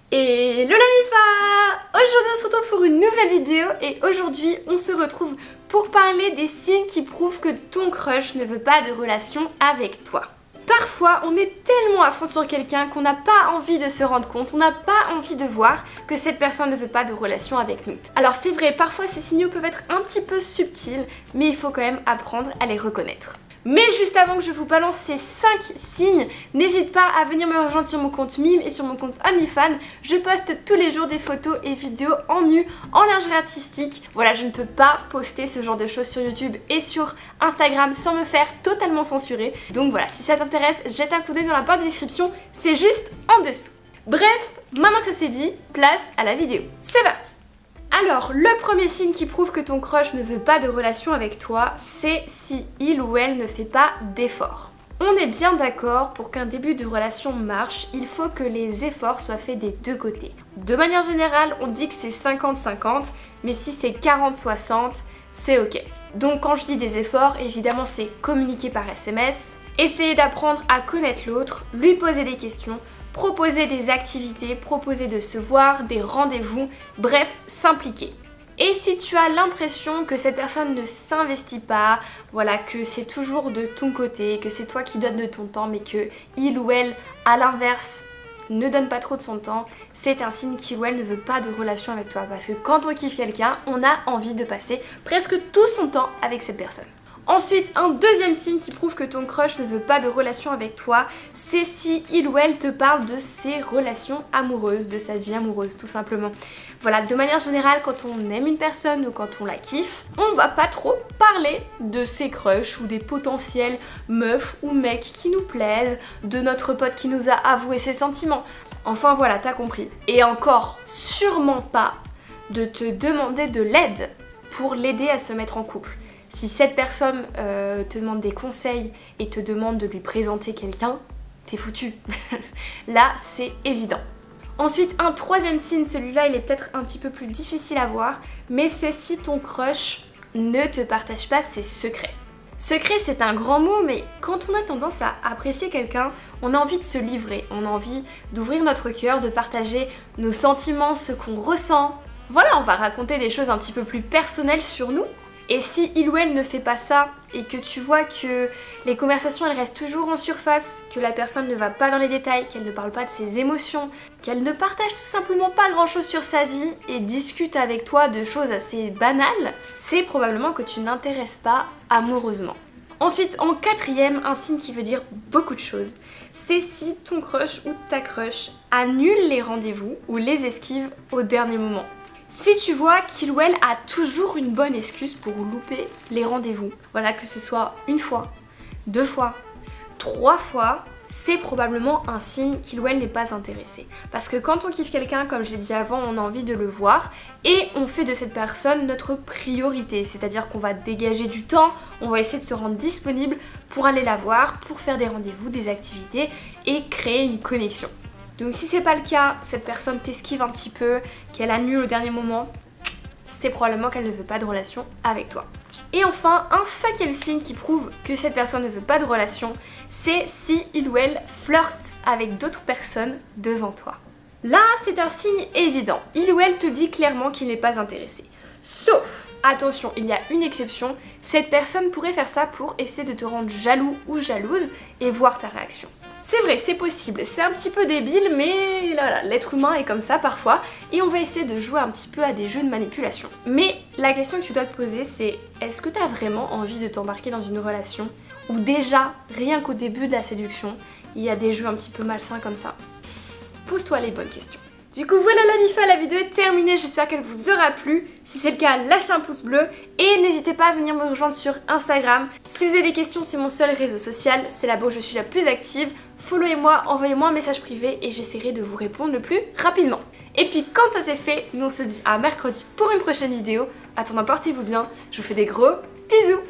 Hello la MIFA! Aujourd'hui on se retrouve pour une nouvelle vidéo et aujourd'hui on se retrouve pour parler des signes qui prouvent que ton crush ne veut pas de relation avec toi. Parfois on est tellement à fond sur quelqu'un qu'on n'a pas envie de se rendre compte, on n'a pas envie de voir que cette personne ne veut pas de relation avec nous. Alors c'est vrai, parfois ces signaux peuvent être un petit peu subtils, mais il faut quand même apprendre à les reconnaître. Mais juste avant que je vous balance ces 5 signes, n'hésite pas à venir me rejoindre sur mon compte Mime et sur mon compte OnlyFans. Je poste tous les jours des photos et vidéos en nu, en lingerie artistique. Voilà, je ne peux pas poster ce genre de choses sur YouTube et sur Instagram sans me faire totalement censurer. Donc voilà, si ça t'intéresse, jette un coup d'œil dans la barre de description, c'est juste en dessous. Bref, maintenant que ça c'est dit, place à la vidéo. C'est parti! Alors, le premier signe qui prouve que ton crush ne veut pas de relation avec toi, c'est si il ou elle ne fait pas d'efforts. On est bien d'accord, pour qu'un début de relation marche, il faut que les efforts soient faits des deux côtés. De manière générale, on dit que c'est 50-50, mais si c'est 40-60, c'est ok. Donc quand je dis des efforts, évidemment c'est communiquer par SMS, essayer d'apprendre à connaître l'autre, lui poser des questions, proposer des activités, proposer de se voir, des rendez-vous, bref, s'impliquer. Et si tu as l'impression que cette personne ne s'investit pas, voilà, que c'est toujours de ton côté, que c'est toi qui donnes de ton temps, mais que il ou elle, à l'inverse, ne donne pas trop de son temps, c'est un signe qu'il ou elle ne veut pas de relation avec toi. Parce que quand on kiffe quelqu'un, on a envie de passer presque tout son temps avec cette personne. Ensuite, un deuxième signe qui prouve que ton crush ne veut pas de relation avec toi, c'est si il ou elle te parle de ses relations amoureuses, de sa vie amoureuse tout simplement. Voilà, de manière générale, quand on aime une personne ou quand on la kiffe, on va pas trop parler de ses crushs ou des potentiels meufs ou mecs qui nous plaisent, de notre pote qui nous a avoué ses sentiments. Enfin voilà, t'as compris. Et encore, sûrement pas de te demander de l'aide pour l'aider à se mettre en couple. Si cette personne te demande des conseils et te demande de lui présenter quelqu'un, t'es foutu. Là, c'est évident. Ensuite, un troisième signe, celui-là, il est peut-être un petit peu plus difficile à voir, mais c'est si ton crush ne te partage pas ses secrets. Secret, c'est un grand mot, mais quand on a tendance à apprécier quelqu'un, on a envie de se livrer, on a envie d'ouvrir notre cœur, de partager nos sentiments, ce qu'on ressent. Voilà, on va raconter des choses un petit peu plus personnelles sur nous. Et si il ou elle ne fait pas ça et que tu vois que les conversations elles restent toujours en surface, que la personne ne va pas dans les détails, qu'elle ne parle pas de ses émotions, qu'elle ne partage tout simplement pas grand chose sur sa vie et discute avec toi de choses assez banales, c'est probablement que tu n'intéresses pas amoureusement. Ensuite, en quatrième, un signe qui veut dire beaucoup de choses, c'est si ton crush ou ta crush annule les rendez-vous ou les esquive au dernier moment. Si tu vois qu'il ou elle a toujours une bonne excuse pour louper les rendez-vous, voilà, que ce soit une fois, 2 fois, 3 fois, c'est probablement un signe qu'il ou elle n'est pas intéressé. Parce que quand on kiffe quelqu'un, comme je l'ai dit avant, on a envie de le voir et on fait de cette personne notre priorité. C'est-à-dire qu'on va dégager du temps, on va essayer de se rendre disponible pour aller la voir, pour faire des rendez-vous, des activités et créer une connexion. Donc si c'est pas le cas, cette personne t'esquive un petit peu, qu'elle annule au dernier moment, c'est probablement qu'elle ne veut pas de relation avec toi. Et enfin, un cinquième signe qui prouve que cette personne ne veut pas de relation, c'est si il ou elle flirte avec d'autres personnes devant toi. Là, c'est un signe évident. Il ou elle te dit clairement qu'il n'est pas intéressé. Sauf, attention, il y a une exception, cette personne pourrait faire ça pour essayer de te rendre jaloux ou jalouse et voir ta réaction. C'est vrai, c'est possible, c'est un petit peu débile, mais là, l'être humain est comme ça parfois, et on va essayer de jouer un petit peu à des jeux de manipulation. Mais la question que tu dois te poser, c'est est-ce que tu as vraiment envie de t'embarquer dans une relation où déjà, rien qu'au début de la séduction, il y a des jeux un petit peu malsains comme ça? Pose-toi les bonnes questions. Du coup voilà la MIFA, la vidéo est terminée, j'espère qu'elle vous aura plu. Si c'est le cas, lâchez un pouce bleu et n'hésitez pas à venir me rejoindre sur Instagram. Si vous avez des questions, c'est mon seul réseau social, c'est là-bas où je suis la plus active. Followez-moi, envoyez-moi un message privé et j'essaierai de vous répondre le plus rapidement. Et puis quand ça c'est fait, nous on se dit à mercredi pour une prochaine vidéo. Attendant, portez-vous bien, je vous fais des gros bisous.